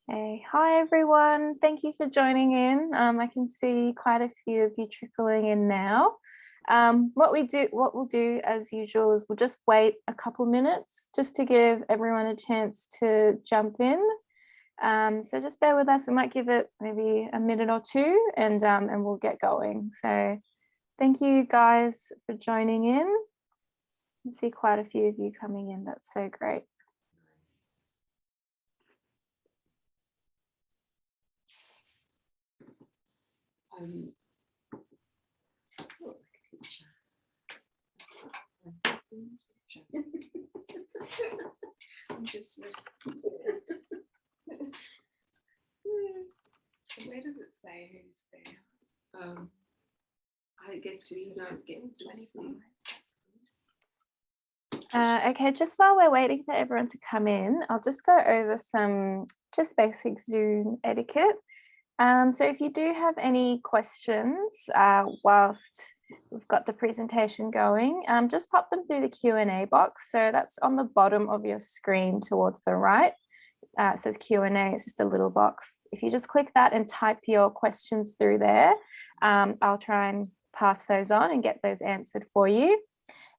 Hey, hi everyone. Thank you for joining in. I can see quite a few of you trickling in now. What we'll do as usual is we'll just wait a couple minutes just to give everyone a chance to jump in. So just bear with us. We might give it maybe a minute or two, and we'll get going. So thank you guys for joining in. I see quite a few of you coming in. That's so great. I'm just where does it say who's there? I guess we don't get 25. Okay, just while we're waiting for everyone to come in, I'll just go over some just basic Zoom etiquette. So if you do have any questions whilst we've got the presentation going, just pop them through the Q&A box. So that's on the bottom of your screen towards the right. It says Q&A, it's just a little box. If you just click that and type your questions through there, I'll try and pass those on and get those answered for you.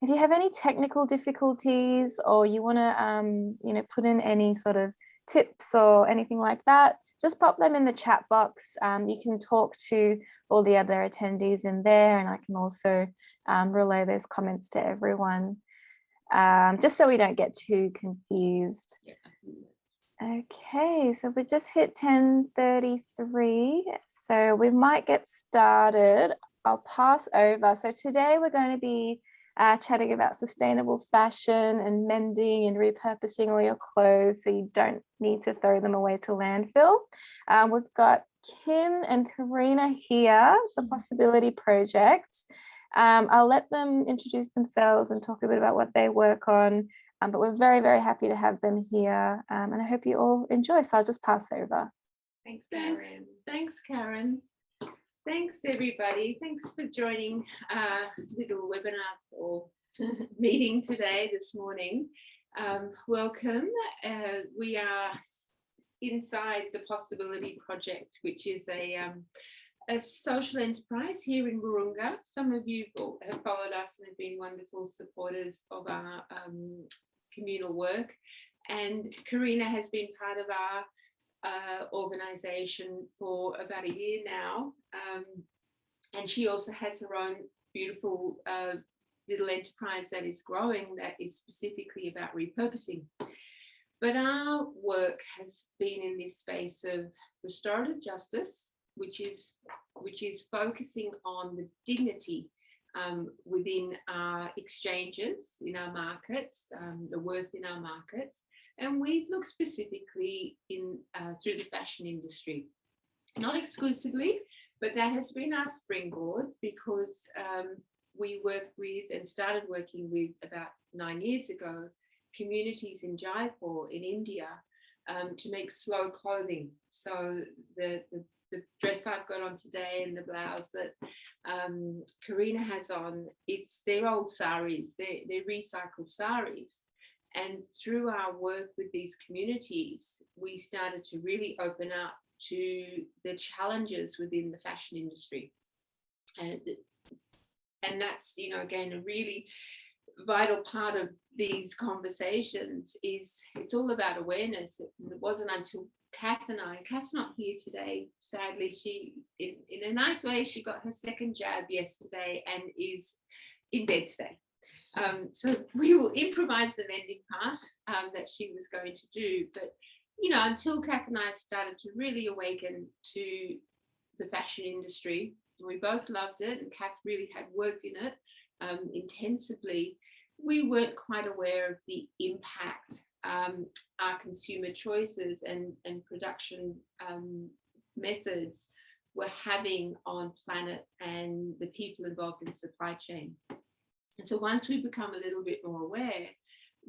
If you have any technical difficulties or you want to, put in any sort of tips or anything like that, just pop them in the chat box. You can talk to all the other attendees in there, and I can also relay those comments to everyone, just so we don't get too confused. Okay, so we just hit 10:33, so we might get started. I'll pass over. So today we're going to be chatting about sustainable fashion and mending and repurposing all your clothes so you don't need to throw them away to landfill. We've got Kim and Karina here, the Possibility Project. I'll let them introduce themselves and talk a bit about what they work on, but we're very, very happy to have them here, and I hope you all enjoy. So I'll just pass over. Thanks, Karen. Thanks, Karen. Thanks, everybody. Thanks for joining our little webinar or meeting today, this morning. Welcome. We are inside the Possibility Project, which is a social enterprise here in Wahroonga. Some of you have followed us and have been wonderful supporters of our communal work. And Karina has been part of our organisation for about a year now, and she also has her own beautiful little enterprise that is growing, that is specifically about repurposing. But our work has been in this space of restorative justice, which is focusing on the dignity within our exchanges, in our markets, the worth in our markets. And we've looked specifically through the fashion industry, not exclusively, but that has been our springboard, because we work with and started working with about 9 years ago communities in Jaipur in India to make slow clothing. So the dress I've got on today and the blouse that Karina has on, they're old saris, they're recycled saris. And through our work with these communities, we started to really open up to the challenges within the fashion industry. And that's, again, a really vital part of these conversations is it's all about awareness. It wasn't until Kath's not here today, sadly. She, in a nice way, she got her second jab yesterday and is in bed today. So we will improvise the mending part that she was going to do. But, until Kath and I started to really awaken to the fashion industry, we both loved it, and Kath really had worked in it intensively, we weren't quite aware of the impact our consumer choices and production methods were having on planet and the people involved in supply chain. And so once we become a little bit more aware,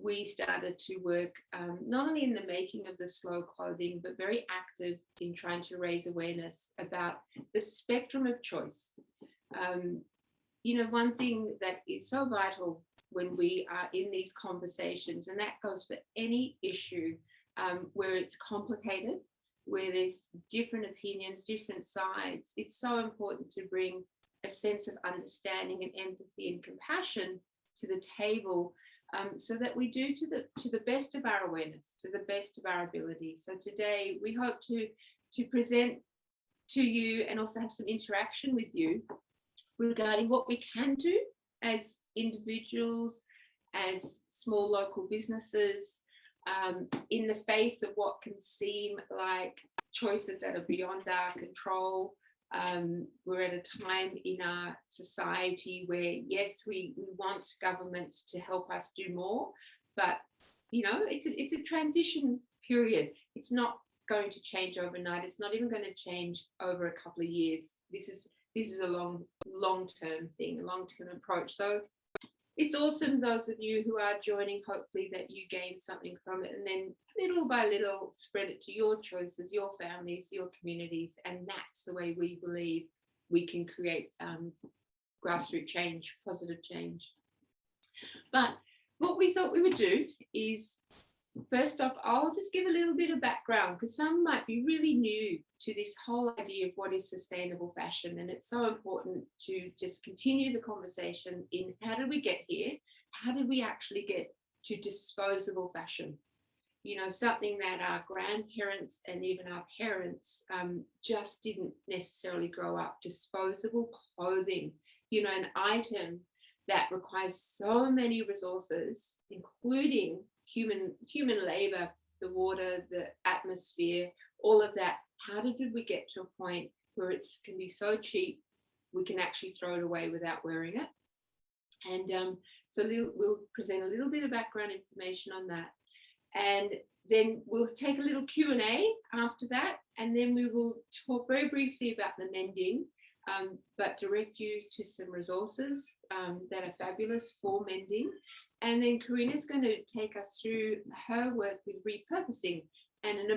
we started to work not only in the making of the slow clothing, but very active in trying to raise awareness about the spectrum of choice. One thing that is so vital when we are in these conversations, and that goes for any issue where it's complicated, where there's different opinions, different sides, it's so important to bring a sense of understanding and empathy and compassion to the table, so that we do to the best of our awareness, to the best of our ability. So today we hope to present to you and also have some interaction with you regarding what we can do as individuals, as small local businesses, in the face of what can seem like choices that are beyond our control. We're at a time in our society where, yes, we want governments to help us do more, but it's a transition period. It's not going to change overnight. It's not even going to change over a couple of years. This is a long-term thing, a long-term approach. So it's awesome, those of you who are joining, hopefully that you gain something from it, and then little by little spread it to your choices, your families, your communities, and that's the way we believe we can create grassroots change, positive change. But what we thought we would do is, first off, I'll just give a little bit of background, because some might be really new to this whole idea of what is sustainable fashion. And it's so important to just continue the conversation in how did we get here? How did we actually get to disposable fashion? Something that our grandparents and even our parents just didn't necessarily grow up. Disposable clothing, an item that requires so many resources, including human labor, the water, the atmosphere, all of that. How did we get to a point where it can be so cheap we can actually throw it away without wearing it? And so we'll present a little bit of background information on that, and then we'll take a little Q&A after that, and then we will talk very briefly about the mending, but direct you to some resources that are fabulous for mending. And then Karina's going to take us through her work with repurposing, and an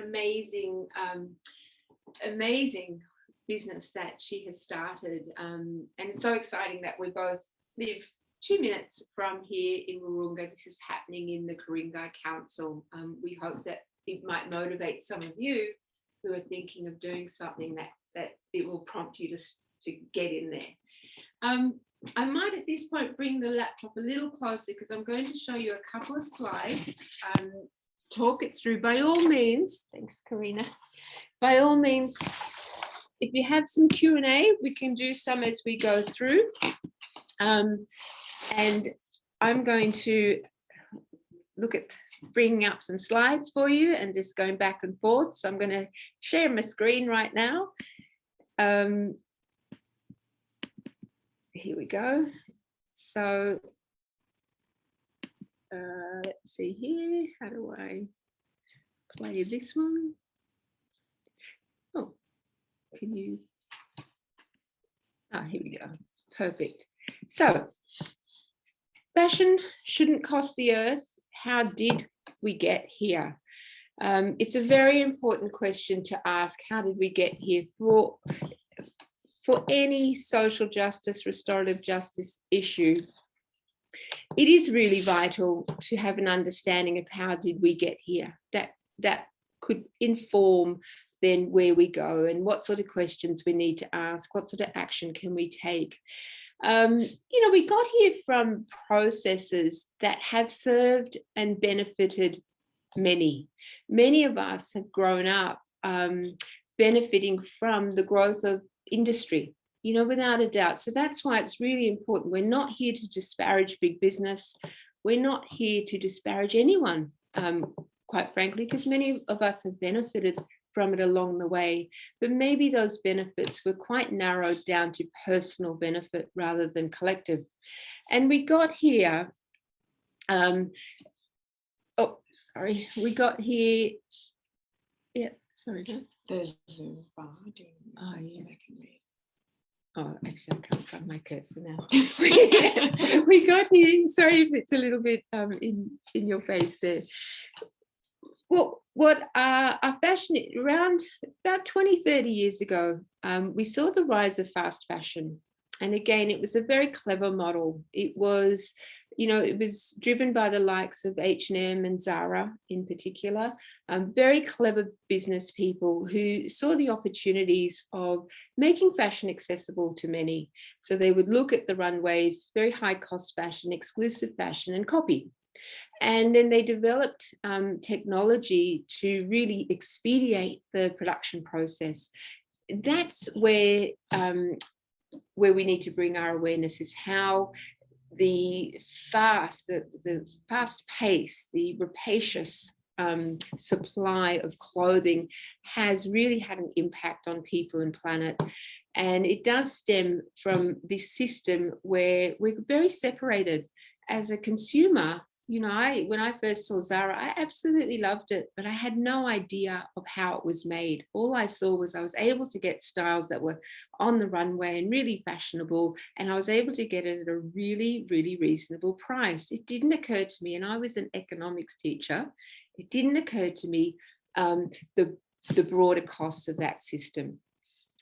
amazing business that she has started. And it's so exciting that we both live 2 minutes from here in Ku-ring-gai. This is happening in the Ku-ring-gai Council. We hope that it might motivate some of you who are thinking of doing something that it will prompt you to get in there. I might at this point bring the laptop a little closer, because I'm going to show you a couple of slides. Talk it through. By all means, thanks, Karina. By all means, if you have some Q&A, we can do some as we go through. And I'm going to look at bringing up some slides for you and just going back and forth. So I'm going to share my screen right now. Here we go. So let's see here. How do I play this one? Oh, can you? Ah, here we go. Perfect. So fashion shouldn't cost the earth. How did we get here? It's a very important question to ask. How did we get here? For any social justice, restorative justice issue, it is really vital to have an understanding of how did we get here. That could inform then where we go and what sort of questions we need to ask, what sort of action can we take. We got here from processes that have served and benefited many. Many of us have grown up benefiting from the growth of industry, without a doubt. So that's why it's really important. We're not here to disparage big business. We're not here to disparage anyone, quite frankly, because many of us have benefited from it along the way. But maybe those benefits were quite narrowed down to personal benefit rather than collective. And we got here, we got here, yeah, sorry. There's a bar. Oh, yeah. Oh, actually, I can't find my cursor now. We got here. Sorry if it's a little bit in your face there. Well, what our fashion, around about 20, 30 years ago, we saw the rise of fast fashion. And again, it was a very clever model. It was you know, it was driven by the likes of H&M and Zara in particular, very clever business people who saw the opportunities of making fashion accessible to many. So they would look at the runways, very high cost fashion, exclusive fashion, and copy. And then they developed technology to really expedite the production process. That's where we need to bring our awareness, is how the fast pace, the rapacious supply of clothing has really had an impact on people and planet. And it does stem from this system where we're very separated. As a consumer, you know, when I first saw Zara, I absolutely loved it, but I had no idea of how it was made. All I saw was I was able to get styles that were on the runway and really fashionable, and I was able to get it at a really, really reasonable price. It didn't occur to me, and I was an economics teacher, it didn't occur to me the broader costs of that system.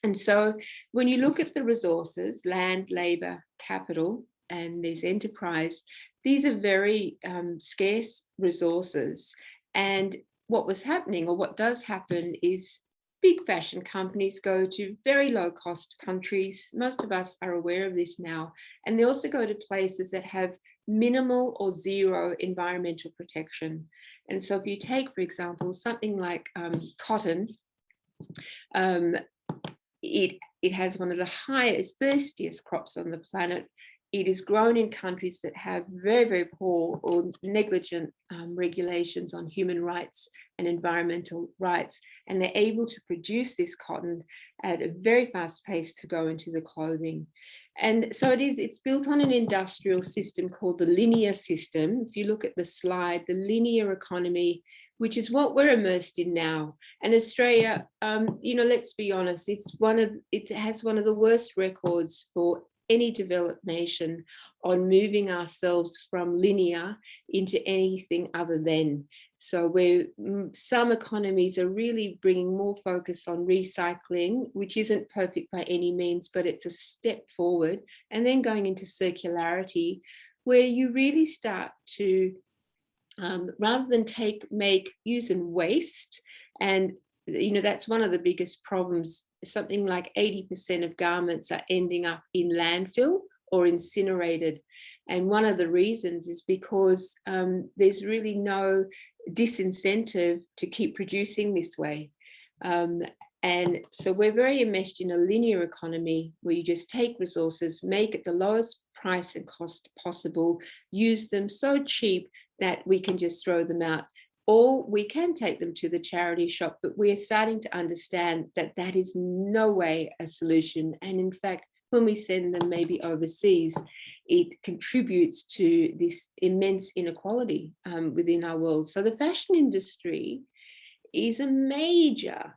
And so when you look at the resources, land, labor, capital, and there's enterprise, these are very scarce resources. And what was happening, or what does happen, is big fashion companies go to very low cost countries. Most of us are aware of this now. And they also go to places that have minimal or zero environmental protection. And so if you take, for example, something like cotton, it has one of the highest, thirstiest crops on the planet. It is grown in countries that have very, very poor or negligent regulations on human rights and environmental rights. And they're able to produce this cotton at a very fast pace to go into the clothing. And so it's built on an industrial system called the linear system. If you look at the slide, the linear economy, which is what we're immersed in now. And Australia, you know, let's be honest, it has one of the worst records for any developed nation on moving ourselves from linear into anything other than. So where some economies are really bringing more focus on recycling, which isn't perfect by any means, but it's a step forward, and then going into circularity, where you really start to rather than make, use, and waste. And you know, that's one of the biggest problems. Something like 80% of garments are ending up in landfill or incinerated. And one of the reasons is because there's really no disincentive to keep producing this way. And so we're very enmeshed in a linear economy where you just take resources, make it the lowest price and cost possible, use them so cheap that we can just throw them out. Or we can take them to the charity shop, but we're starting to understand that that is no way a solution. And in fact, when we send them maybe overseas, it contributes to this immense inequality within our world. So the fashion industry is a major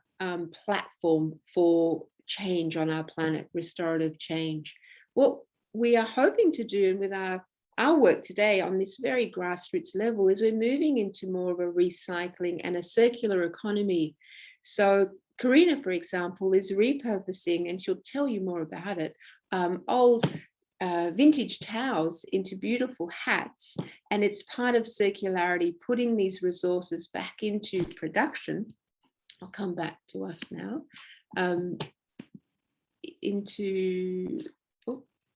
platform for change on our planet, restorative change. What we are hoping to do with our work today on this very grassroots level is we're moving into more of a recycling and a circular economy. So Karina, for example, is repurposing, and she'll tell you more about it, old vintage towels into beautiful hats. And it's part of circularity, putting these resources back into production. I'll come back to us now.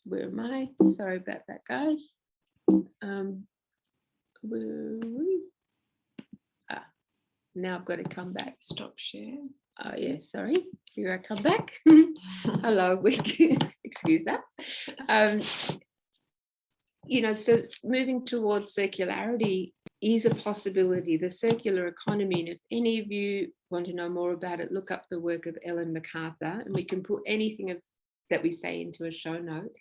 Where am I? Sorry about that, guys. Now I've got to come back. Stop sharing. Oh yeah, sorry. Here I come back. Hello, excuse that. You know, so moving towards circularity is a possibility, the circular economy. And if any of you want to know more about it, look up the work of Ellen MacArthur, and we can put anything that we say into a show note.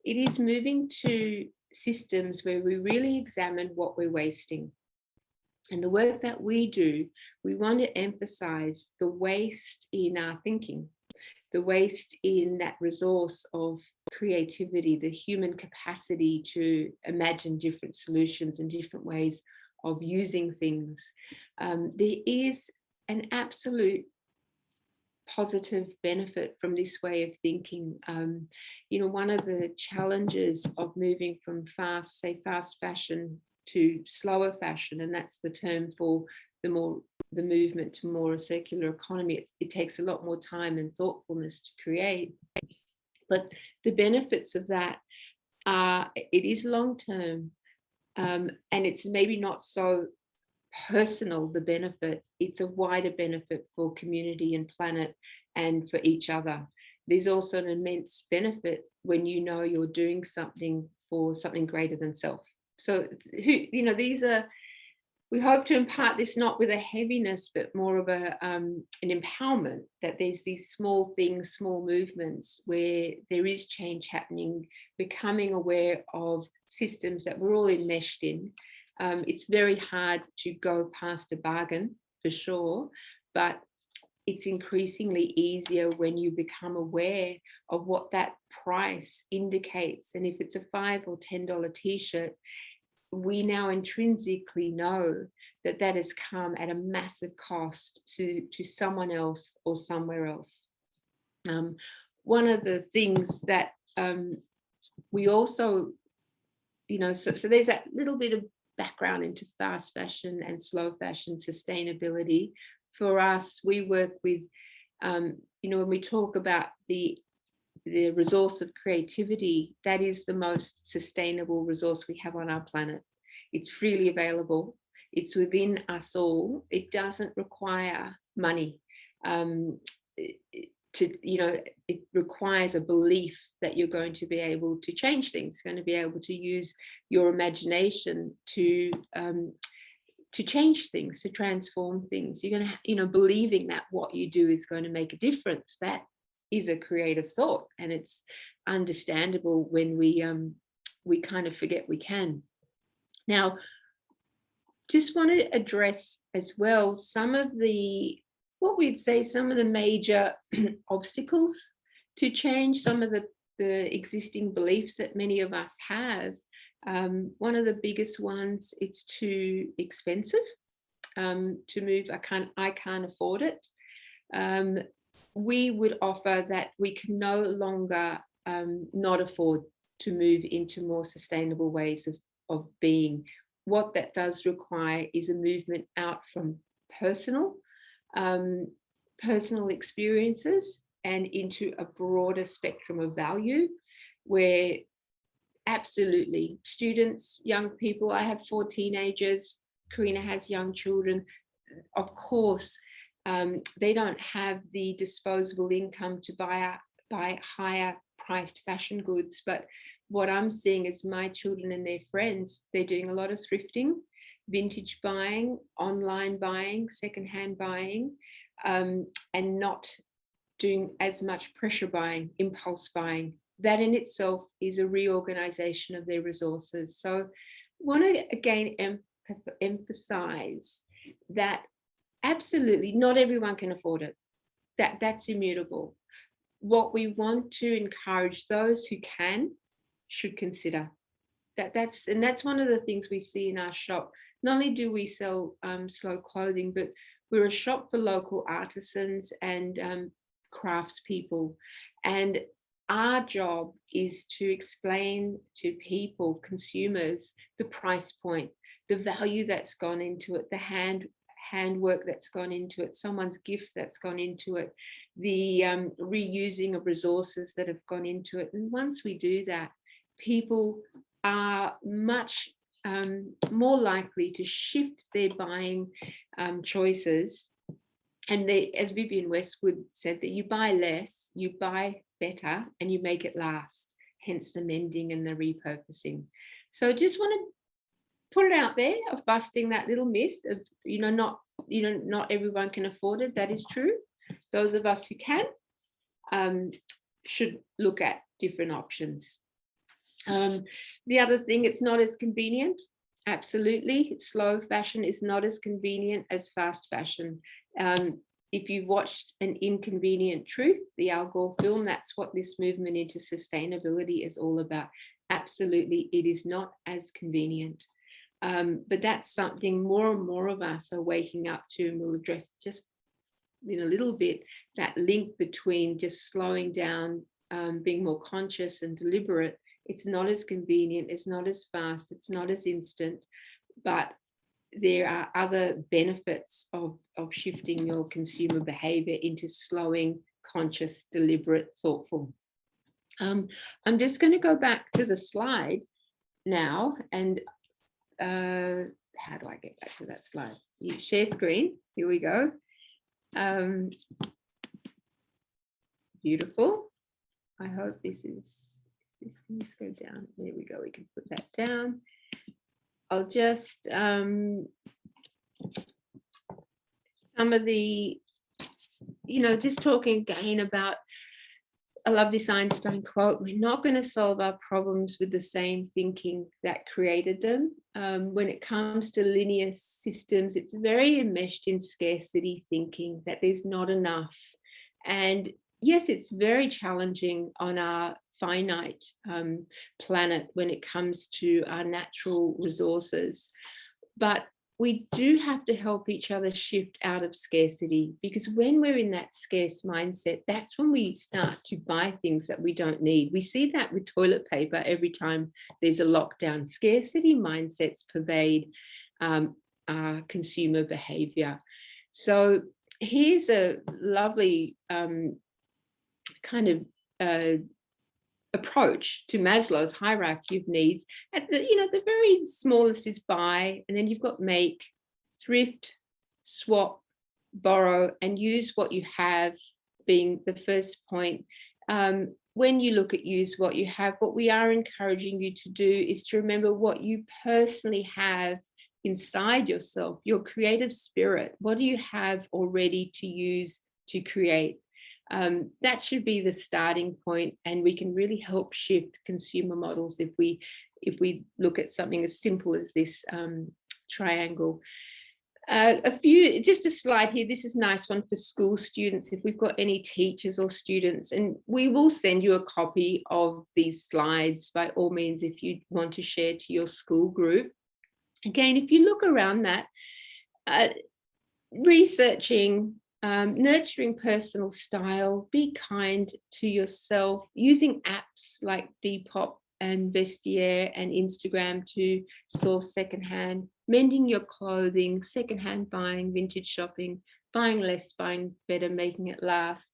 It is moving to systems where we really examine what we're wasting. And the work that we do, we want to emphasize the waste in our thinking, the waste in that resource of creativity, the human capacity to imagine different solutions and different ways of using things. There is an absolute positive benefit from this way of thinking. You know, one of the challenges of moving from fast fashion to slower fashion, and that's the term for the movement to more a circular economy. It takes a lot more time and thoughtfulness to create, but the benefits of that are, it is long term, and it's maybe not so personal, the benefit. It's a wider benefit for community and planet and for each other. There's also an immense benefit when you know you're doing something for something greater than self. So, you know, these are, we hope to impart this not with a heaviness, but more of an empowerment, that there's these small things, small movements where there is change happening, becoming aware of systems that we're all enmeshed in. It's very hard to go past a bargain, for sure, but it's increasingly easier when you become aware of what that price indicates. And if it's a $5 or $10 t-shirt, we now intrinsically know that that has come at a massive cost to someone else or somewhere else. One of the things that we also, you know, so there's that little bit of background into fast fashion and slow fashion sustainability. For us, we work with, you know, when we talk about the resource of creativity, that is the most sustainable resource we have on our planet. It's freely available. It's within us all. It doesn't require money. You know, it requires a belief that you're going to be able to change things, going to be able to use your imagination to change things, to transform things. You're going to, you know, believing that what you do is going to make a difference. That is a creative thought, and it's understandable when we kind of forget we can. Now, just want to address as well some of the, what we'd say, some of the major obstacles to change, some of the existing beliefs that many of us have. One of the biggest ones, it's too expensive to move. I can't afford it. We would offer that we can no longer not afford to move into more sustainable ways of being. What that does require is a movement out from personal experiences and into a broader spectrum of value, where absolutely students, young people, I have 4 teenagers, Karina has young children, of course, they don't have the disposable income to buy higher priced fashion goods. But what I'm seeing is my children and their friends, they're doing a lot of thrifting, vintage buying, online buying, secondhand buying, and not doing as much pressure buying, impulse buying. That in itself is a reorganization of their resources. So I want to again emphasize that absolutely not everyone can afford it. That's immutable. What we want to encourage those who can should consider. That's one of the things we see in our shop. Not only do we sell slow clothing, but we're a shop for local artisans and craftspeople. And our job is to explain to people, consumers, the price point, the value that's gone into it, the handwork that's gone into it, someone's gift that's gone into it, the reusing of resources that have gone into it. And once we do that, people are much more likely to shift their buying choices. And as Vivienne Westwood said, that you buy less, you buy better, and you make it last, hence the mending and the repurposing. So just want to put it out there of busting that little myth of, not everyone can afford it. That is true. Those of us who can should look at different options. The other thing, it's not as convenient. Absolutely. Slow fashion is not as convenient as fast fashion. If you've watched An Inconvenient Truth, the Al Gore film, that's what this movement into sustainability is all about. Absolutely, it is not as convenient. But that's something more and more of us are waking up to, and we'll address just in a little bit, that link between just slowing down, being more conscious and deliberate. It's not as convenient, it's not as fast, it's not as instant, but there are other benefits of shifting your consumer behavior into slowing, conscious, deliberate, thoughtful. I'm just going to go back to the slide now, and how do I get back to that slide? You share screen. Here we go. Beautiful. I hope this can this go down? There we go. We can put that down. I'll just some of the, just talking again about, I love this Einstein quote, we're not going to solve our problems with the same thinking that created them. When it comes to linear systems, it's very enmeshed in scarcity thinking, that there's not enough. And yes, it's very challenging on our finite planet when it comes to our natural resources. But we do have to help each other shift out of scarcity, because when we're in that scarce mindset, that's when we start to buy things that we don't need. We see that with toilet paper every time there's a lockdown. Scarcity mindsets pervade our consumer behavior. So here's a lovely kind of approach to Maslow's hierarchy of needs. At the very smallest is buy, and then you've got make, thrift, swap, borrow, and use what you have being the first point. When you look at use what you have, what we are encouraging you to do is to remember what you personally have inside yourself, your creative spirit. What do you have already to use to create? That should be the starting point, and we can really help shift consumer models if we look at something as simple as this triangle. Just a slide here. This is a nice one for school students, if we've got any teachers or students, and we will send you a copy of these slides by all means if you want to share to your school group. Again, if you look around that, researching, nurturing personal style, be kind to yourself, using apps like Depop and Vestiaire and Instagram to source secondhand, mending your clothing, secondhand buying, vintage shopping, buying less, buying better, making it last.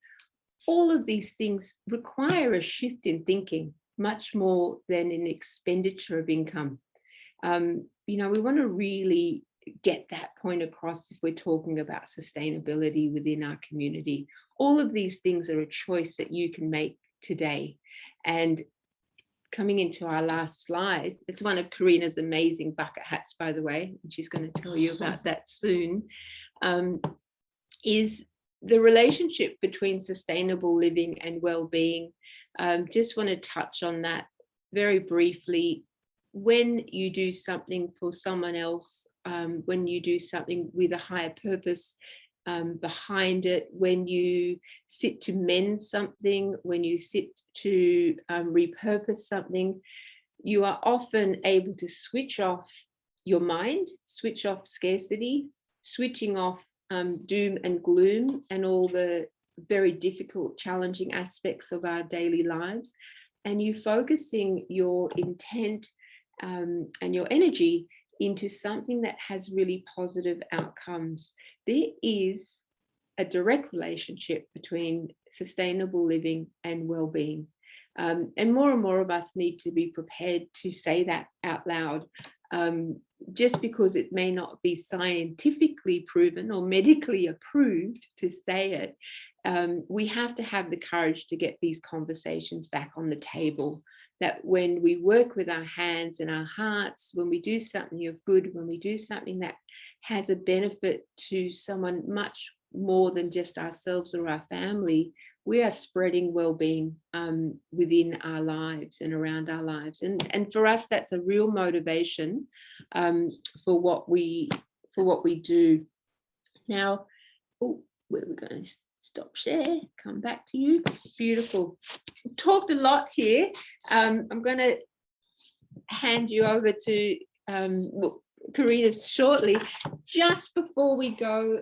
All of these things require a shift in thinking, much more than an expenditure of income. We want to really get that point across if we're talking about sustainability within our community. All of these things are a choice that you can make today. And coming into our last slide, it's one of Karina's amazing bucket hats, by the way, and she's going to tell you about that soon, is the relationship between sustainable living and well-being. Just want to touch on that very briefly. When you do something for someone else, when you do something with a higher purpose behind it, when you sit to mend something, when you sit to repurpose something, you are often able to switch off your mind, switch off scarcity, switching off doom and gloom and all the very difficult, challenging aspects of our daily lives, and you focusing your intent and your energy into something that has really positive outcomes. There is a direct relationship between sustainable living and well-being. And more of us need to be prepared to say that out loud. Just because it may not be scientifically proven or medically approved to say it, we have to have the courage to get these conversations back on the table. That when we work with our hands and our hearts, when we do something of good, when we do something that has a benefit to someone much more than just ourselves or our family, we are spreading well-being within our lives and around our lives. And for us, that's a real motivation for what we do. Now, where are we going to stop share? Come back to you. Beautiful. We've talked a lot here. I'm going to hand you over to Karina shortly. Just before we go,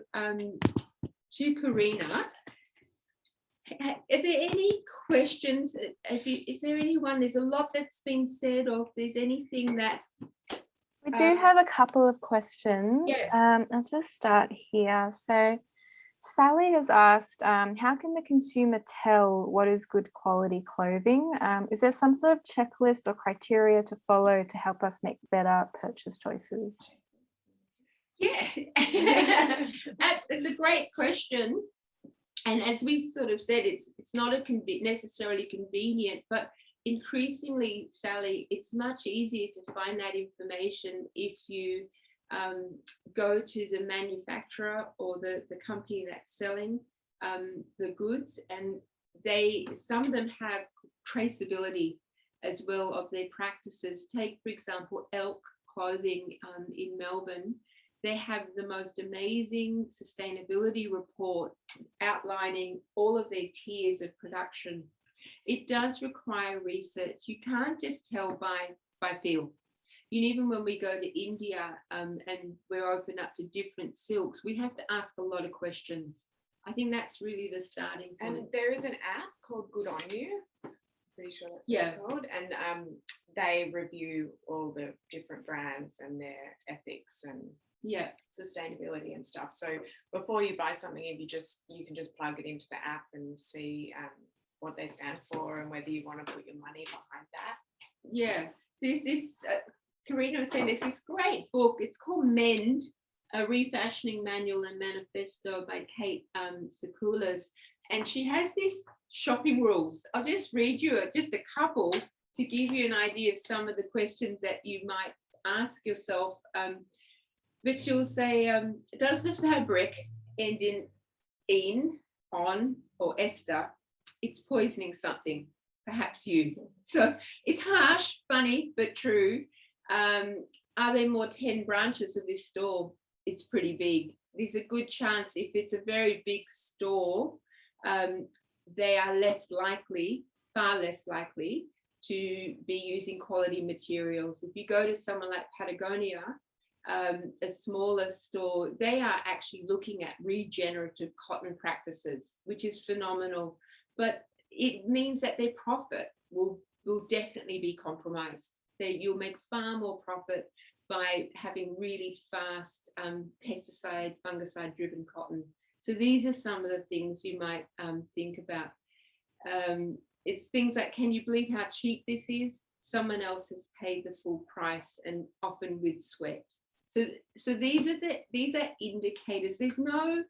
to Karina. Are there any questions? Is there anyone? There's a lot that's been said, or if there's anything that we do have a couple of questions. Yes. I'll just start here. So Sally has asked, how can the consumer tell what is good quality clothing? Is there some sort of checklist or criteria to follow to help us make better purchase choices? Yeah, it's a great question. And as we've sort of said, it's not necessarily convenient, but increasingly, Sally, it's much easier to find that information if you go to the manufacturer or the company that's selling the goods, and some of them have traceability as well of their practices. Take, for example, Elk Clothing in Melbourne. They have the most amazing sustainability report outlining all of their tiers of production. It does require research. You can't just tell by feel. Even when we go to India and we're open up to different silks, we have to ask a lot of questions. I think that's really the starting point. And there is an app called Good On You. Pretty sure that's what it's called. And they review all the different brands and their ethics and sustainability and stuff. So before you buy something, you can just plug it into the app and see what they stand for and whether you want to put your money behind that. Yeah, there's this. Karina was saying there's this great book. It's called Mend, a refashioning manual and manifesto by Kate Sakulas, and she has this shopping rules. I'll just read you just a couple to give you an idea of some of the questions that you might ask yourself. But she'll say, does the fabric end in, on, or ester? It's poisoning something, perhaps you. So it's harsh, funny, but true. Are there more 10 branches of this store? It's pretty big. There's a good chance if it's a very big store, they are far less likely to be using quality materials. If you go to someone like Patagonia, a smaller store, they are actually looking at regenerative cotton practices, which is phenomenal. But it means that their profit will definitely be compromised. You'll make far more profit by having really fast pesticide, fungicide-driven cotton. So these are some of the things you might think about. It's things like, can you believe how cheap this is? Someone else has paid the full price, and often with sweat. So these are indicators. There's no,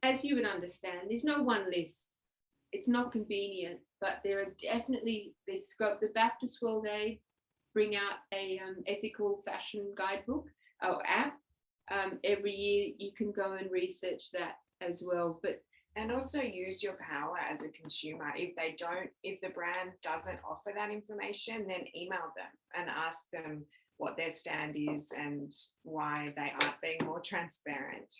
as you would understand, there's no one list. It's not convenient, but there are definitely, there's scope. The Baptist World Aid bring out a ethical fashion guidebook or app. Every year you can go and research that as well. And also use your power as a consumer. If the brand doesn't offer that information, then email them and ask them what their stand is and why they aren't being more transparent.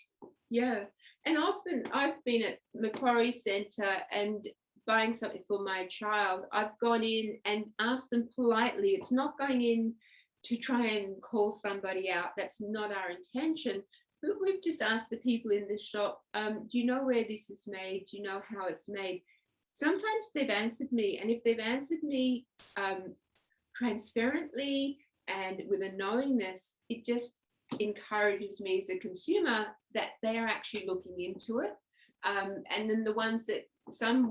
Yeah, and often I've been at Macquarie Centre and buying something for my child. I've gone in and asked them politely. It's not going in to try and call somebody out. That's not our intention. But we've just asked the people in the shop, do you know where this is made? Do you know how it's made? Sometimes they've answered me, and if they've answered me transparently and with a knowingness, it just encourages me as a consumer that they are actually looking into it. And then the ones that some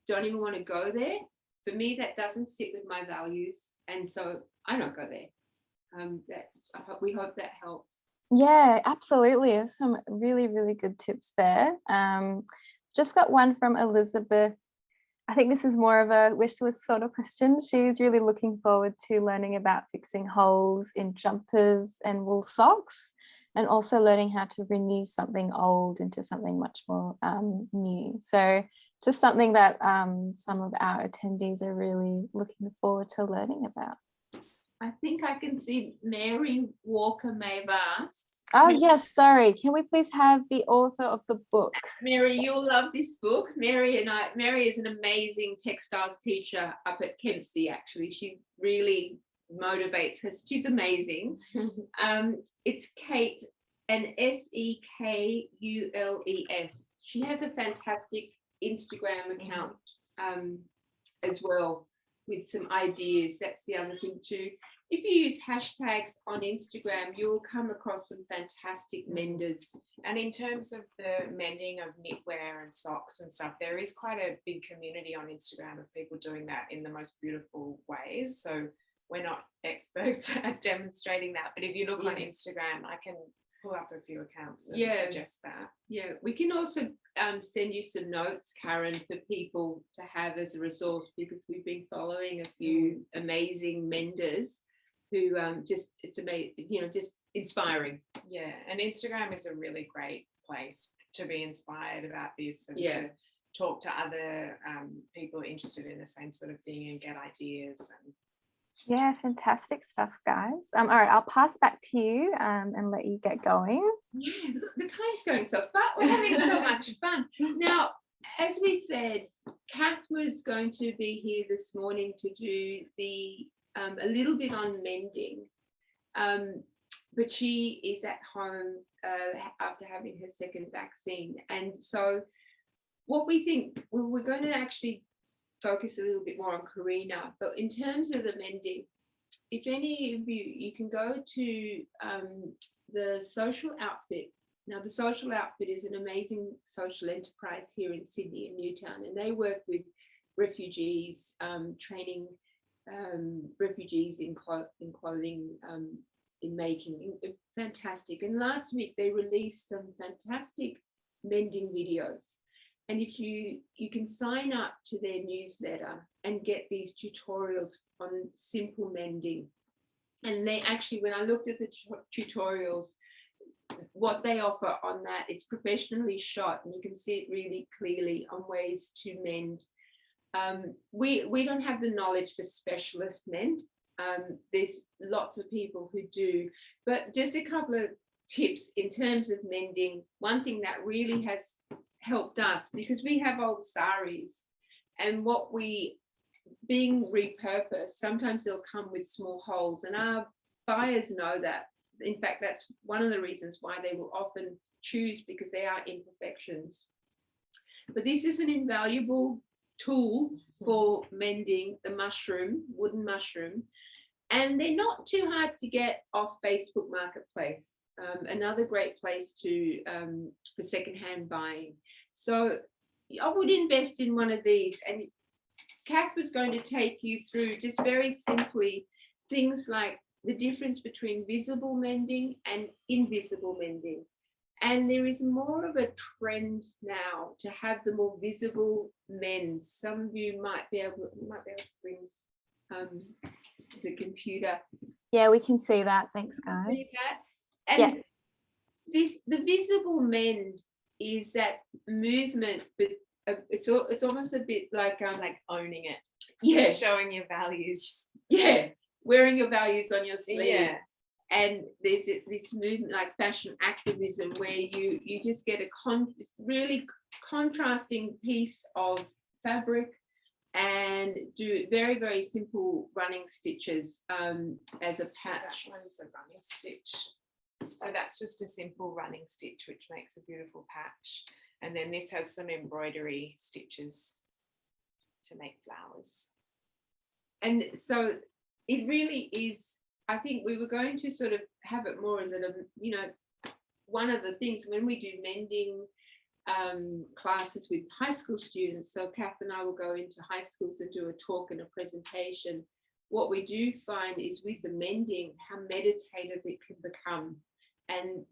don't even want to go there. For me, that doesn't sit with my values, and so I don't go there. We hope that helps. Yeah, absolutely. There's some really, really good tips there. Just got one from Elizabeth. I think this is more of a wish list sort of question. She's really looking forward to learning about fixing holes in jumpers and wool socks, and also learning how to renew something old into something much more new. So just something that some of our attendees are really looking forward to learning about. I think I can see Mary Walker may have asked. Oh, yes, sorry. Can we please have the author of the book? Mary, you'll love this book. Mary is an amazing textiles teacher up at Kempsey, actually. She really motivates us. She's amazing. It's Kate and Sekules. She has a fantastic Instagram account as well, with some ideas. That's the other thing too. If you use hashtags on Instagram, you'll come across some fantastic menders. And in terms of the mending of knitwear and socks and stuff, there is quite a big community on Instagram of people doing that in the most beautiful ways. So we're not experts at demonstrating that, but if you look on Instagram, I can pull up a few accounts and suggest that. Yeah, we can also send you some notes, Karen, for people to have as a resource, because we've been following a few amazing menders who it's amazing, just inspiring. Yeah, and Instagram is a really great place to be inspired about this and to talk to other people interested in the same sort of thing and get ideas. And yeah, fantastic stuff, guys. All right, I'll pass back to you and let you get going. Yeah, the time's going so fast. We're having so much fun. Now, as we said, Kath was going to be here this morning to do a little bit on mending, but she is at home after having her second vaccine. And so what we think, we're going to actually focus a little bit more on Karina, but in terms of the mending, if any of you can go to the Social Outfit. Now, the Social Outfit is an amazing social enterprise here in Sydney and Newtown, and they work with refugees, training refugees in clothing, in making. Fantastic. And last week they released some fantastic mending videos. And if you can sign up to their newsletter and get these tutorials on simple mending. And they actually, when I looked at the tutorials, what they offer on that is professionally shot, and you can see it really clearly on ways to mend. We don't have the knowledge for specialist mend. There's lots of people who do, but just a couple of tips in terms of mending. One thing that really has helped us, because we have old saris, and what being repurposed, sometimes they'll come with small holes, and our buyers know that. In fact, that's one of the reasons why they will often choose, because they are imperfections. But this is an invaluable tool for mending the wooden mushroom, and they're not too hard to get off Facebook Marketplace. Another great place for secondhand buying. So I would invest in one of these, and Kath was going to take you through just very simply things like the difference between visible mending and invisible mending. And there is more of a trend now to have the more visible mends. Some of you might be able to bring the computer. Yeah, we can see that. Thanks, guys. See that? And the visible mend is that movement, but it's almost a bit like it's like owning it. Yeah, showing your values. Yeah, wearing your values on your sleeve. Yeah. And there's this movement like fashion activism, where you just get a really contrasting piece of fabric and do very, very simple running stitches as a patch. That one's a running stitch. So that's just a simple running stitch, which makes a beautiful patch. And then this has some embroidery stitches to make flowers. And so it really is, I think we were going to sort of have it more as one of the things when we do mending classes with high school students. So Kath and I will go into high schools and do a talk and a presentation. What we do find is with the mending, how meditative it can become. And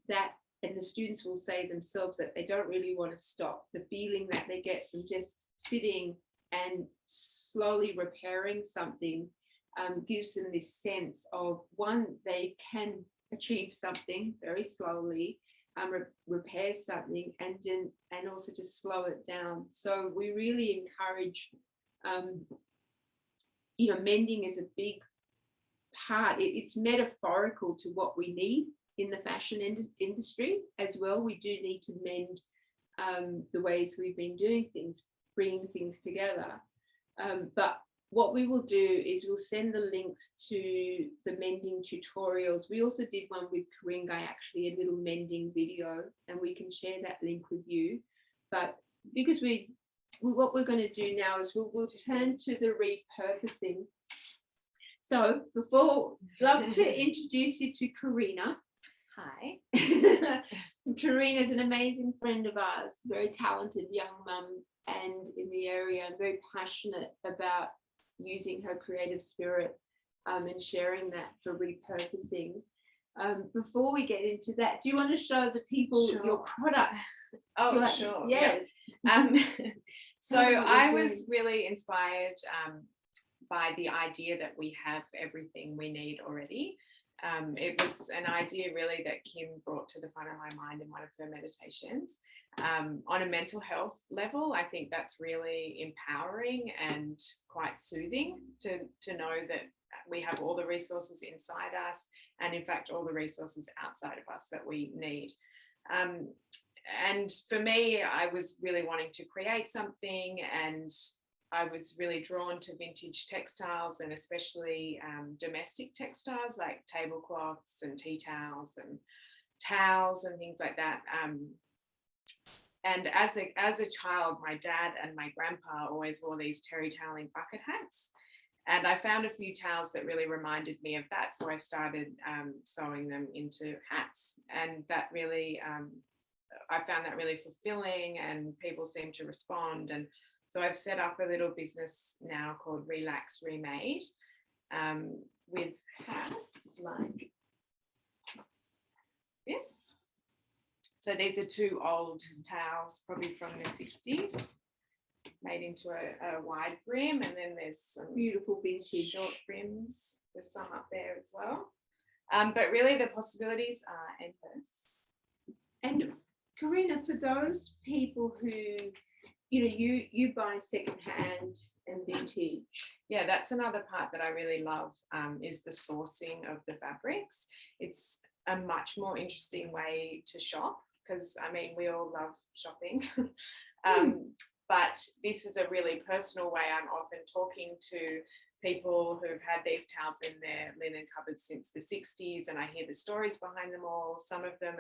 the students will say themselves that they don't really want to stop. The feeling that they get from just sitting and slowly repairing something gives them this sense of, one, they can achieve something very slowly, repair something, and also just slow it down. So we really encourage, mending is a big part. It's metaphorical to what we need in the fashion industry as well. We do need to mend the ways we've been doing things, bringing things together. But what we will do is we'll send the links to the mending tutorials. We also did one with Ku-ring-gai, actually, a little mending video, and we can share that link with you. But because what we're going to do now is we'll turn to the repurposing. So love to introduce you to Karina. Hi. Karina is an amazing friend of ours, very talented young mum and in the area, and very passionate about using her creative spirit and sharing that for repurposing. Before we get into that, do you want to show the people your product? Oh, sure. Yeah. So I was really inspired by the idea that we have everything we need already. It was an idea really that Kim brought to the front of my mind in one of her meditations. On a mental health level, I think that's really empowering and quite soothing to know that we have all the resources inside us, and in fact all the resources outside of us that we need. And for me, I was really wanting to create something, and I was really drawn to vintage textiles, and especially domestic textiles like tablecloths and tea towels and things like that. And as a child, my dad and my grandpa always wore these terry toweling bucket hats. And I found a few towels that really reminded me of that. So I started sewing them into hats. And that really, I found that really fulfilling, and people seem to respond. And so I've set up a little business now called Relax Remade with hats like this. So these are two old towels, probably from the 60s, made into a wide brim, and then there's some beautiful vintage short brims. There's some up there as well. But really the possibilities are endless. And Karina, for those people who, you buy secondhand and vintage. Yeah, that's another part that I really love, is the sourcing of the fabrics. It's a much more interesting way to shop, because I mean, we all love shopping. But this is a really personal way. I'm often talking to people who've had these towels in their linen cupboards since the 60s, and I hear the stories behind them all. Some of them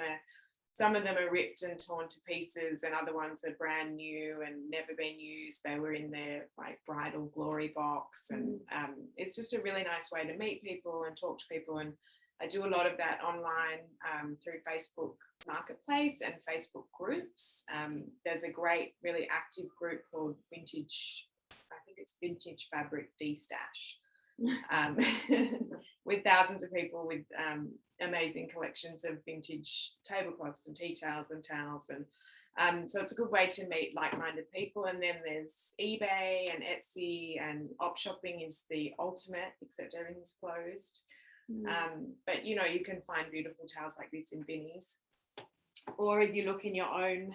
are ripped and torn to pieces, and other ones are brand new and never been used. They were in their like bridal glory box, and it's just a really nice way to meet people and talk to people. And I do a lot of that online through Facebook Marketplace and Facebook groups. There's a great, really active group called Vintage Fabric De-Stash, with thousands of people with amazing collections of vintage tablecloths and tea towels and towels. And so it's a good way to meet like-minded people. And then there's eBay and Etsy, and op shopping is the ultimate, except everything's closed. But you can find beautiful towels like this in binnies, or if you look in your own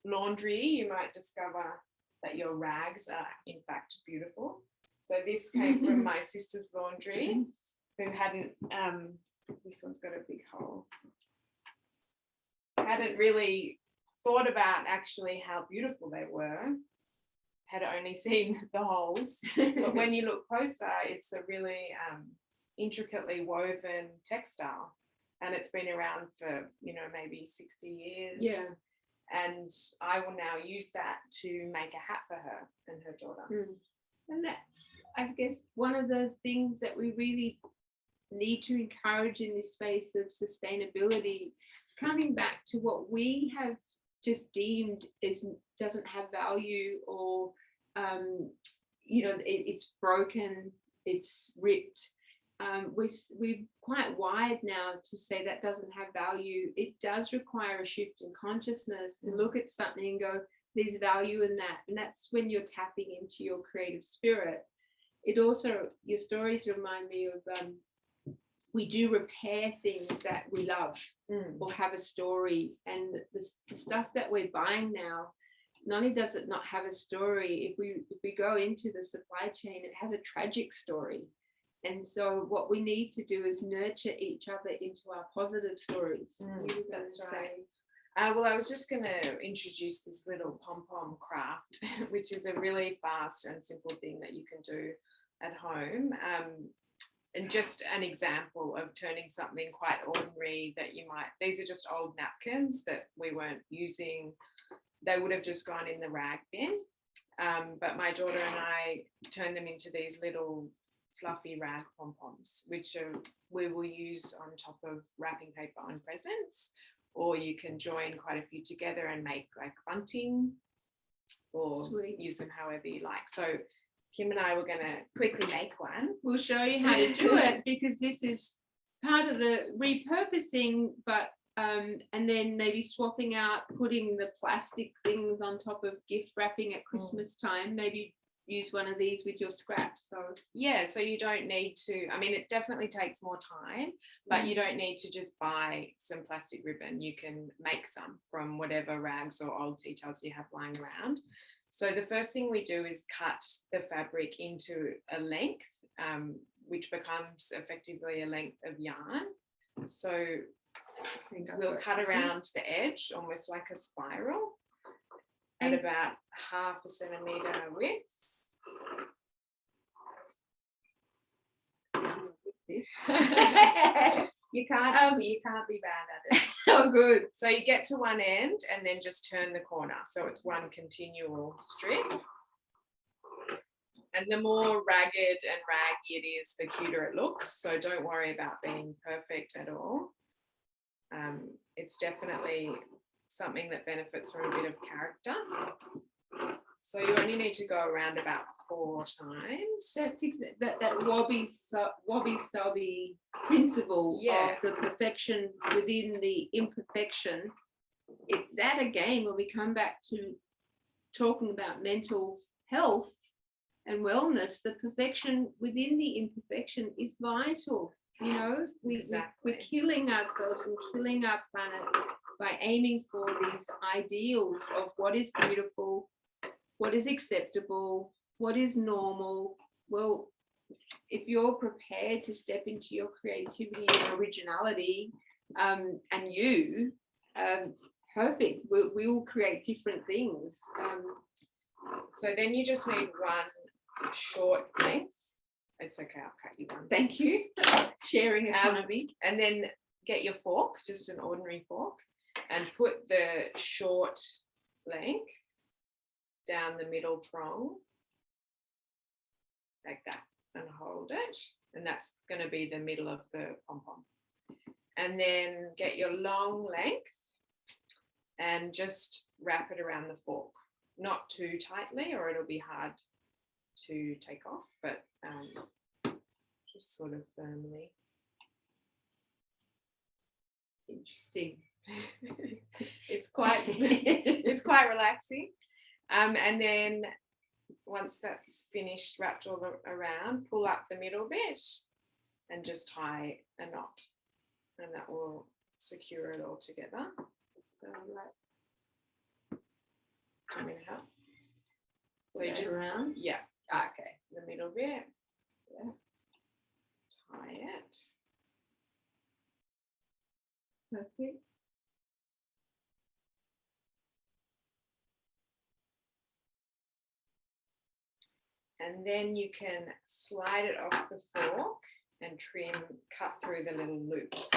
laundry, you might discover that your rags are in fact beautiful. So this came from my sister's laundry, who hadn't this one's got a big hole, hadn't really thought about actually how beautiful they were, had only seen the holes. But when you look closer, it's a really intricately woven textile, and it's been around for maybe 60 years. Yeah. And I will now use that to make a hat for her and her daughter. And that's, I guess, one of the things that we really need to encourage in this space of sustainability, coming back to what we have just deemed doesn't have value, or it's broken, it's ripped. We're quite wide now to say that doesn't have value. It does require a shift in consciousness to look at something and go, there's value in that. And that's when you're tapping into your creative spirit. It also, your stories remind me of, we do repair things that we love or have a story. And the stuff that we're buying now, not only does it not have a story, if we go into the supply chain, it has a tragic story. And so what we need to do is nurture each other into our positive stories. That's right. Well, I was just going to introduce this little Pom-Pom Craft, which is a really fast and simple thing that you can do at home. And just an example of turning something quite ordinary that you might, these are just old napkins that we weren't using. They would have just gone in the rag bin. But my daughter and I turned them into these little fluffy rag pom-poms, which we will use on top of wrapping paper on presents, or you can join quite a few together and make like bunting, or use them however you like. So Kim and I were going to quickly make one. We'll show you how to do it, because this is part of the repurposing, but and then maybe swapping out, putting the plastic things on top of gift wrapping at Christmas time. Maybe use one of these with your scraps. So yeah, so you don't need to, I mean, it definitely takes more time, but you don't need to just buy some plastic ribbon. You can make some from whatever rags or old tea towels you have lying around. So the first thing we do is cut the fabric into a length, which becomes effectively a length of yarn. So we'll cut around the edge, almost like a spiral, at about 1/2 centimetre width. You can't be bad at it. Oh, good. So you get to one end and then just turn the corner, so it's one continual strip. And the more ragged and raggy it is, the cuter it looks. So don't worry about being perfect at all. It's definitely something that benefits from a bit of character. So you only need to go around about 4 times. That's that wabi-sabi principle of the perfection within the imperfection. That again, when we come back to talking about mental health and wellness, the perfection within the imperfection is vital. You know, we're killing ourselves and killing our planet by aiming for these ideals of what is beautiful, what is acceptable, what is normal. Well, if you're prepared to step into your creativity and originality, and perfect, we will create different things. So then you just need one short length. It's okay, I'll cut you one. Thank you. Sharing economy. And then get your fork, just an ordinary fork, and put the short length down the middle prong, like that, and hold it. And that's going to be the middle of the pom-pom. And then get your long length and just wrap it around the fork. Not too tightly or it'll be hard to take off, but just sort of firmly. Interesting. It's quite relaxing. And then once that's finished, wrapped all around, pull up the middle bit and just tie a knot, and that will secure it all together. So I'm going to help. So you just around. Yeah. Okay. The middle bit. Yeah. Tie it. Perfect. And then you can slide it off the fork and cut through the little loops.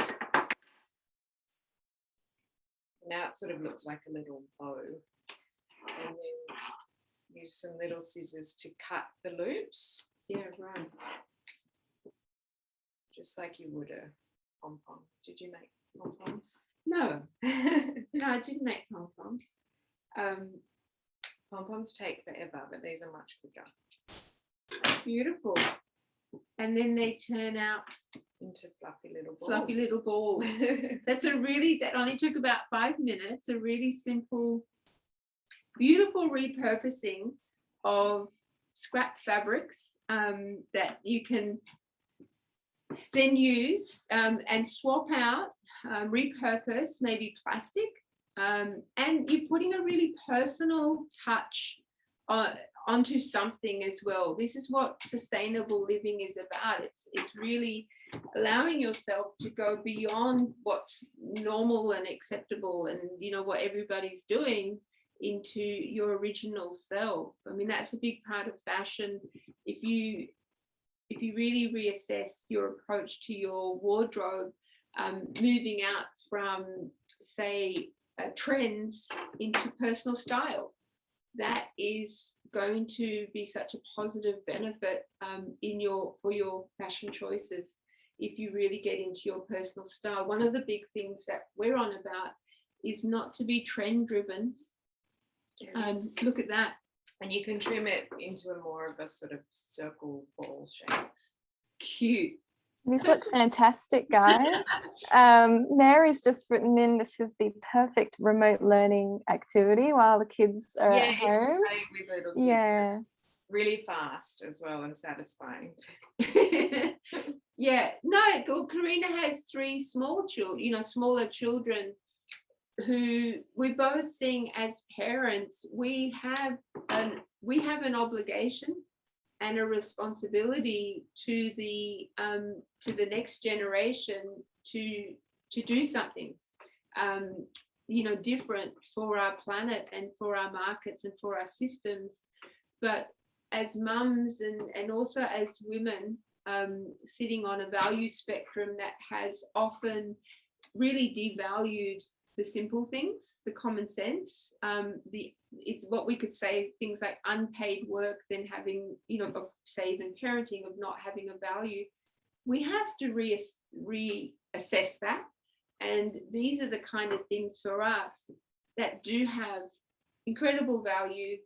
Now it sort of looks like a little bow. And then use some little scissors to cut the loops. Yeah, right. Just like you would a pom-pom. Did you make pom-poms? No. No, I didn't make pom-poms. Pom-poms take forever, but these are much quicker. Beautiful. And then they turn out into fluffy little balls. Fluffy little balls. That only took about 5 minutes. A really simple, beautiful repurposing of scrap fabrics that you can then use and swap out, repurpose, maybe plastic, and you're putting a really personal touch onto something as well. This is what sustainable living is about. It's really allowing yourself to go beyond what's normal and acceptable and, you know, what everybody's doing into your original self. I mean, that's a big part of fashion. If you really reassess your approach to your wardrobe, moving out from, say, trends into personal style, that is going to be such a positive benefit for your fashion choices. If you really get into your personal style, one of the big things that we're on about is not to be trend driven. Look at that. And you can trim it into a more of a sort of circle ball shape. Cute. These look fantastic, guys. Mary's just written in, this is the perfect remote learning activity while the kids are at home. With little kids. Yeah. Really fast as well and satisfying. Yeah. No, Karina has 3 small children, you know, smaller children who we're both seeing as parents. We have an obligation and a responsibility to the next generation to do something you know, different for our planet and for our markets and for our systems. But as mums and also as women, sitting on a value spectrum that has often really devalued the simple things, the common sense, it's what we could say, things like unpaid work, then having, you know, of, say, even parenting, of not having a value. We have to reassess that. And these are the kind of things for us that do have incredible value.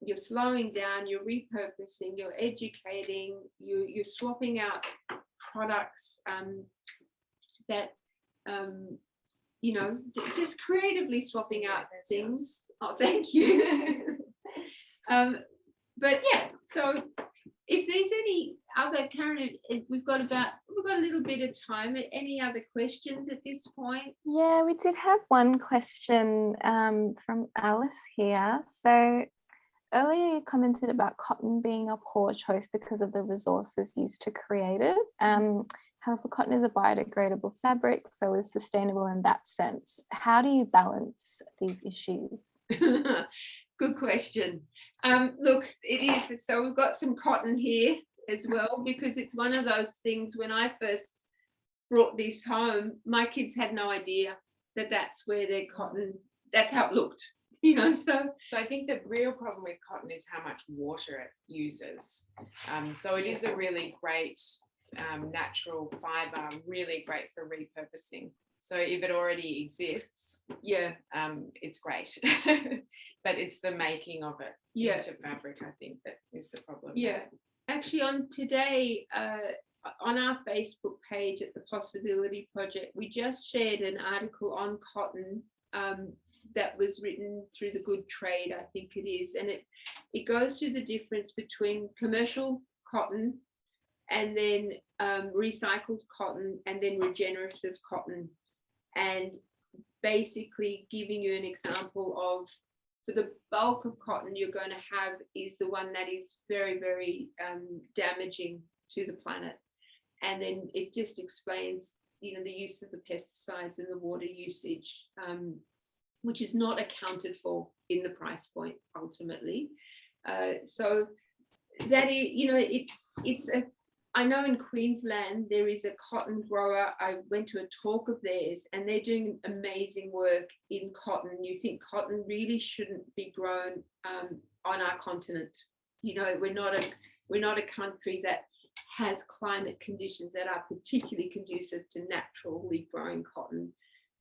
You're slowing down, you're repurposing, you're educating, you're swapping out products that you know, just creatively swapping out things. Oh, thank you. But yeah, so if there's any other, Karen, we've got a little bit of time. Any other questions at this point? Yeah, we did have one question from Alice here. So earlier you commented about cotton being a poor choice because of the resources used to create it. However, cotton is a biodegradable fabric, so is sustainable in that sense. How do you balance these issues? Good question. Look, it is. So we've got some cotton here as well, because it's one of those things. When I first brought this home, my kids had no idea that that's where their cotton, that's how it looked. You know, so I think the real problem with cotton is how much water it uses. So it is a really great natural fiber, really great for repurposing. So if it already exists, it's great. But it's the making of it into fabric, I think, that is the problem. Yeah. Actually, on today, on our Facebook page at the Possibility Project, we just shared an article on cotton that was written through the Good Trade, I think it is, and it goes through the difference between commercial cotton and then recycled cotton and then regenerative cotton, and basically giving you an example of, for the bulk of cotton you're going to have is the one that is very, very damaging to the planet. And then it just explains, you know, the use of the pesticides and the water usage, which is not accounted for in the price point ultimately. So that is, you know, it's a, I know in Queensland there is a cotton grower. I went to a talk of theirs and they're doing amazing work in cotton. You think cotton really shouldn't be grown on our continent. You know, we're not a country that has climate conditions that are particularly conducive to naturally growing cotton.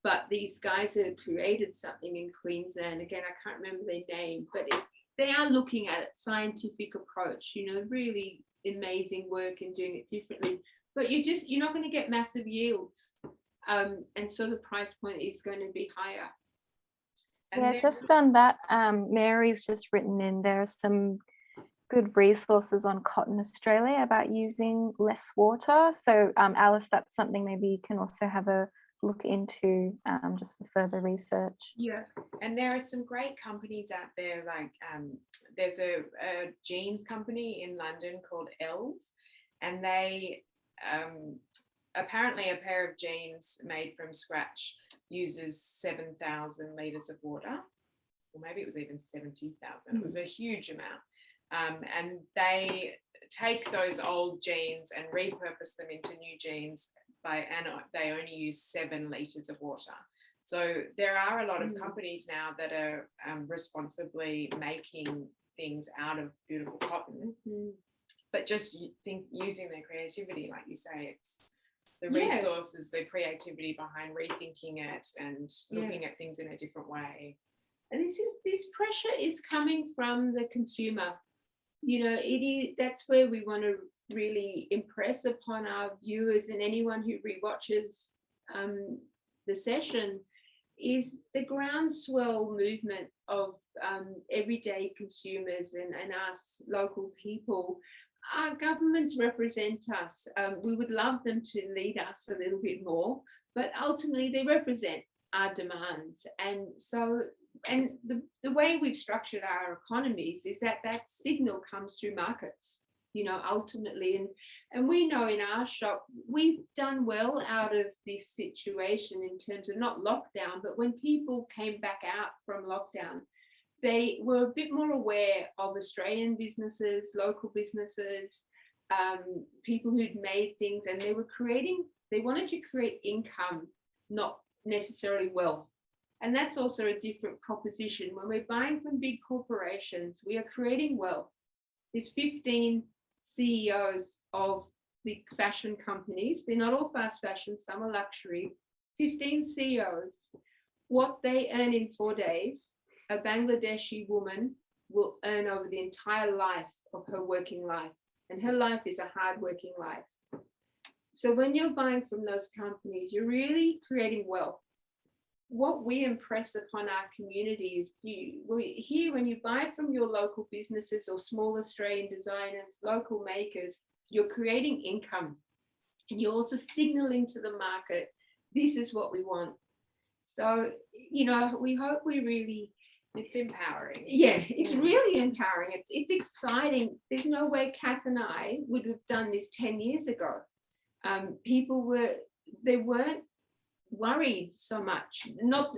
But these guys have created something in Queensland. Again, I can't remember their name, but they are looking at it, scientific approach, you know, really amazing work and doing it differently. But you're not going to get massive yields. And so the price point is going to be higher. And yeah, just on that, Mary's just written in, there are some good resources on Cotton Australia about using less water. So Alice, that's something maybe you can also have a look into just for further research. Yeah, and there are some great companies out there, like there's a jeans company in London called Elf, and they apparently a pair of jeans made from scratch uses 7,000 litres of water, or maybe it was even 70,000. It was a huge amount. And they take those old jeans and repurpose them into new jeans and they only use 7 litres of water. So there are a lot of companies now that are responsibly making things out of beautiful cotton, but just using their creativity, like you say, it's the resources, the creativity behind rethinking it and looking at things in a different way. And this pressure is coming from the consumer. You know, that's where we want to really impress upon our viewers and anyone who rewatches the session is the groundswell movement of everyday consumers and us local people. Our governments represent us. We would love them to lead us a little bit more, but ultimately they represent our demands. And so, and the way we've structured our economies is that signal comes through markets, you know, ultimately. And we know in our shop, we've done well out of this situation in terms of not lockdown, but when people came back out from lockdown, they were a bit more aware of Australian businesses, local businesses, people who'd made things, and they wanted to create income, not necessarily wealth. And that's also a different proposition. When we're buying from big corporations, we are creating wealth. There's 15 CEOs of the fashion companies. They're not all fast fashion, some are luxury. 15 CEOs. What they earn in 4 days, a Bangladeshi woman will earn over the entire life of her working life. And her life is a hard-working life. So when you're buying from those companies, you're really creating wealth. What we impress upon our community is here when you buy from your local businesses or small Australian designers, local makers, you're creating income. And you're also signaling to the market, this is what we want. So, you know, we hope we really... It's empowering. Yeah, it's really empowering. It's exciting. There's no way Kath and I would have done this 10 years ago. People weren't worried so much. Not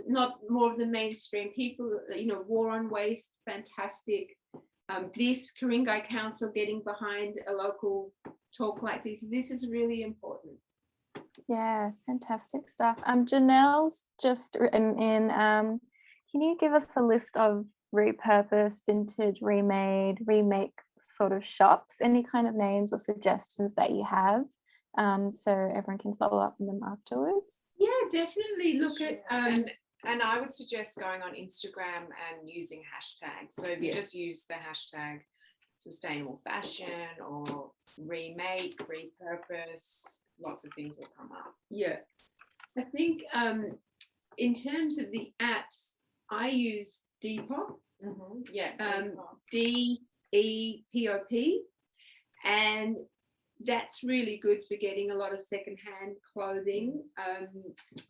more of the mainstream. People, you know, war on waste, fantastic. This Ku-ring-gai Council getting behind a local talk like this. This is really important. Yeah, fantastic stuff. Janelle's just written in, can you give us a list of repurposed, vintage, remade, remake sort of shops, any kind of names or suggestions that you have, so everyone can follow up on them afterwards? Yeah, definitely look at and I would suggest going on Instagram and using hashtags. So if you just use the hashtag sustainable fashion or remake, repurpose, lots of things will come up. Yeah, I think in terms of the apps, I use Depop. Yeah, DEPOP, and that's really good for getting a lot of secondhand clothing.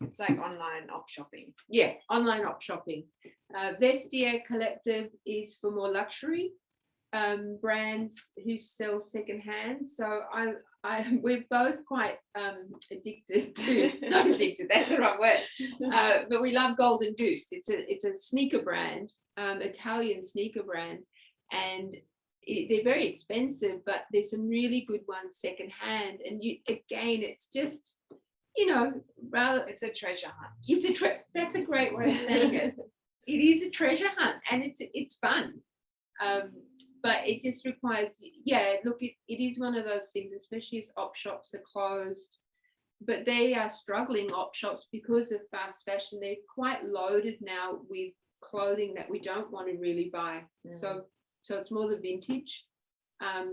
It's like online op shopping. Yeah, online op shopping. Vestiaire Collective is for more luxury brands who sell secondhand. So we're both quite addicted to, not addicted, that's the wrong word, but we love Golden Goose. It's a sneaker brand, Italian sneaker brand, and they're very expensive, but there's some really good ones secondhand. And it's just, you know, rather, it's a treasure hunt. That's a great way of saying it. It is a treasure hunt, and it's fun. But it just requires, it is one of those things, especially as op shops are closed, but they are struggling, op shops, because of fast fashion. They're quite loaded now with clothing that we don't want to really buy. So it's more the vintage app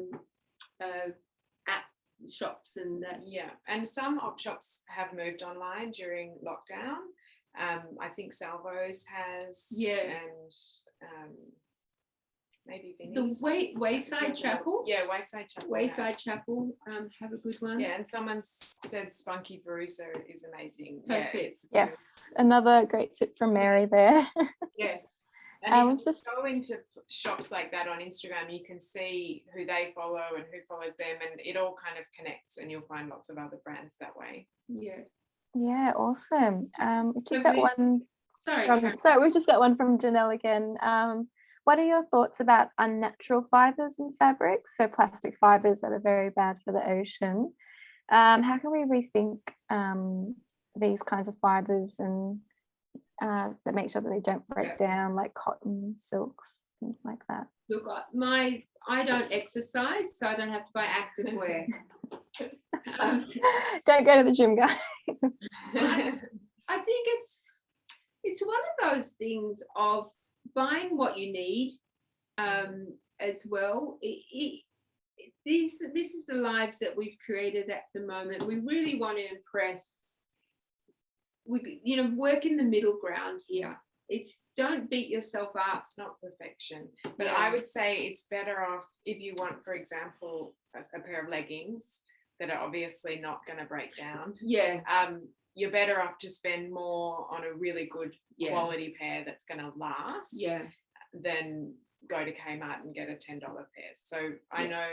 shops and that. Yeah, and some op shops have moved online during lockdown. I think Salvo's has, and maybe Vinnie's. The Wayside Chapel. Yeah, Wayside Chapel. Wayside Chapel have a good one. Yeah, and someone said Spunky Bruiser is amazing. Perfect. Yes, another great tip from Mary there. Yeah. And if you go into shops like that on Instagram, you can see who they follow and who follows them, and it all kind of connects, and you'll find lots of other brands that way. Yeah, awesome. We've just So got one. Sorry, we've just got one from Janelle again. What are your thoughts about unnatural fibres and fabrics? So plastic fibres that are very bad for the ocean. How can we rethink these kinds of fibres and that make sure that they don't break down, like cotton, silks, things like that? Look, I don't exercise, so I don't have to buy active wear. Don't go to the gym, guys. I think it's one of those things of buying what you need as well. This is the lives that we've created at the moment. We really want to impress. We work in the middle ground here. It's don't beat yourself up. It's not perfection, but I would say it's better off if you want, for example, a pair of leggings that are obviously not going to break down. You're better off to spend more on a really good quality pair that's going to last than go to Kmart and get a $10 pair. So I know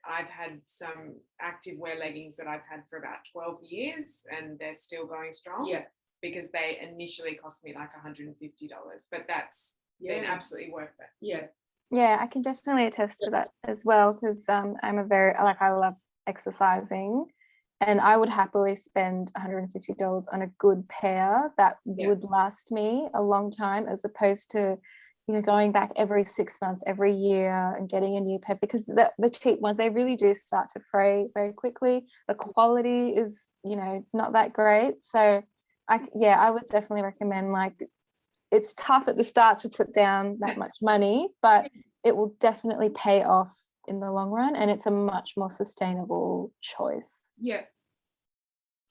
I've had some active wear leggings that I've had for about 12 years and they're still going strong because they initially cost me like $150, but that's been absolutely worth it. Yeah, I can definitely attest to that as well, because I love exercising, and I would happily spend $150 on a good pair that would last me a long time, as opposed to going back every 6 months, every year, and getting a new pair, because the cheap ones, they really do start to fray very quickly. The quality is not that great. So I would definitely recommend, like, it's tough at the start to put down that much money, but it will definitely pay off in the long run, and it's a much more sustainable choice.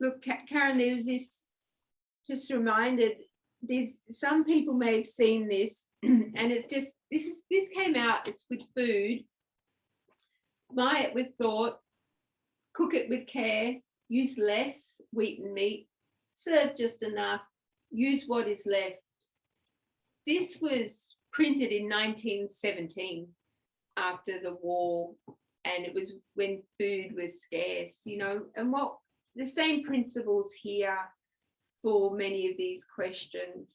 Look, Karen, there was this, just reminded, there's some people may have seen this, and it's just this came out. It's with food. Buy it with thought, cook it with care, use less wheat and meat, serve just enough, use what is left. This was printed in 1917 after the war, and it was when food was scarce, and what the same principles here for many of these questions.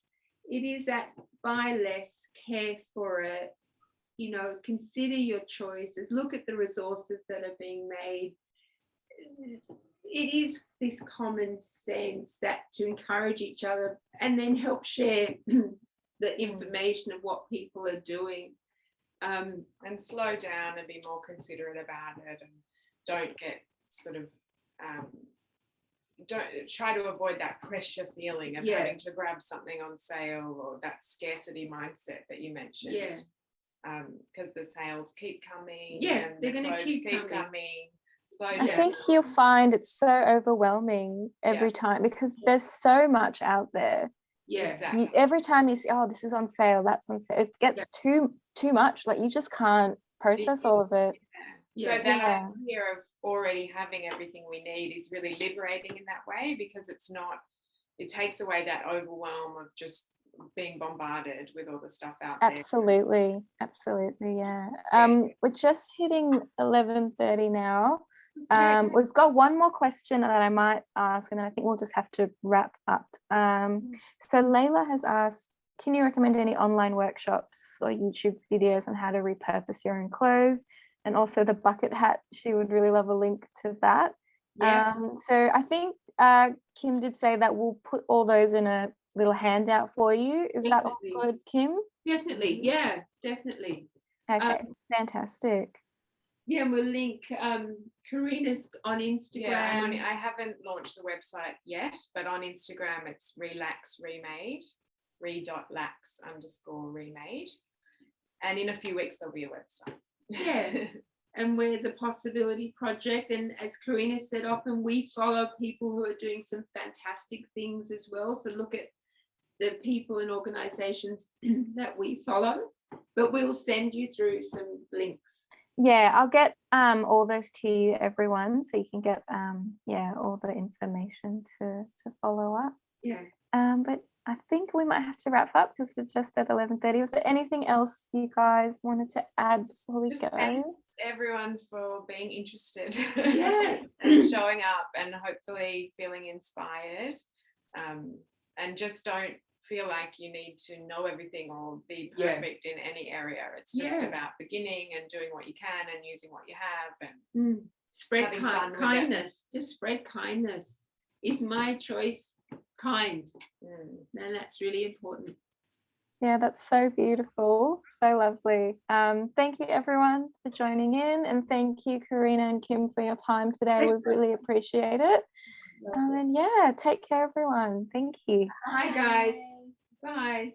It is that buy less, care for it, consider your choices, look at the resources that are being made. It is this common sense that to encourage each other and then help share the information of what people are doing. And slow down and be more considerate about it, and don't get sort of don't try to avoid that pressure feeling of having to grab something on sale, or that scarcity mindset that you mentioned. Because the sales keep coming. And they're going to keep coming. I think you'll find it's so overwhelming every time, because there's so much out there. Exactly. Every time you see, this is on sale, that's on sale, it gets too much. Like, you just can't process all of it. So that idea of already having everything we need is really liberating in that way, because it takes away that overwhelm of just being bombarded with all the stuff out there. Absolutely, yeah. We're just hitting 11:30 now. We've got one more question that I might ask, and then I think we'll just have to wrap up. So Layla has asked, can you recommend any online workshops or YouTube videos on how to repurpose your own clothes? And also the bucket hat, she would really love a link to that. So I think Kim did say that we'll put all those in a little handout for you. Is that all good, Kim? Definitely, definitely. Okay, fantastic. And we'll link Karina's on Instagram. I haven't launched the website yet, but on Instagram it's relax-remade, re.lax_remade. And in a few weeks there'll be a website. And we're the Possibility Project, and as Karina said, often we follow people who are doing some fantastic things as well. So look at the people and organizations that we follow, but we'll send you through some links. I'll get all those to you, everyone, so you can get all the information to follow up. But I think we might have to wrap up because we're just at 11:30. Was there anything else you guys wanted to add before we go? Thanks everyone for being interested and showing up and hopefully feeling inspired. And just don't feel like you need to know everything or be perfect in any area. It's just about beginning and doing what you can and using what you have and spread kindness. Just spread kindness. Is my choice kind? And that's really important. Yeah, that's so beautiful, so lovely. Thank you everyone for joining in, and thank you Karina and Kim for your time today. We really appreciate it. And yeah, take care everyone. Thank you. Bye guys. Bye.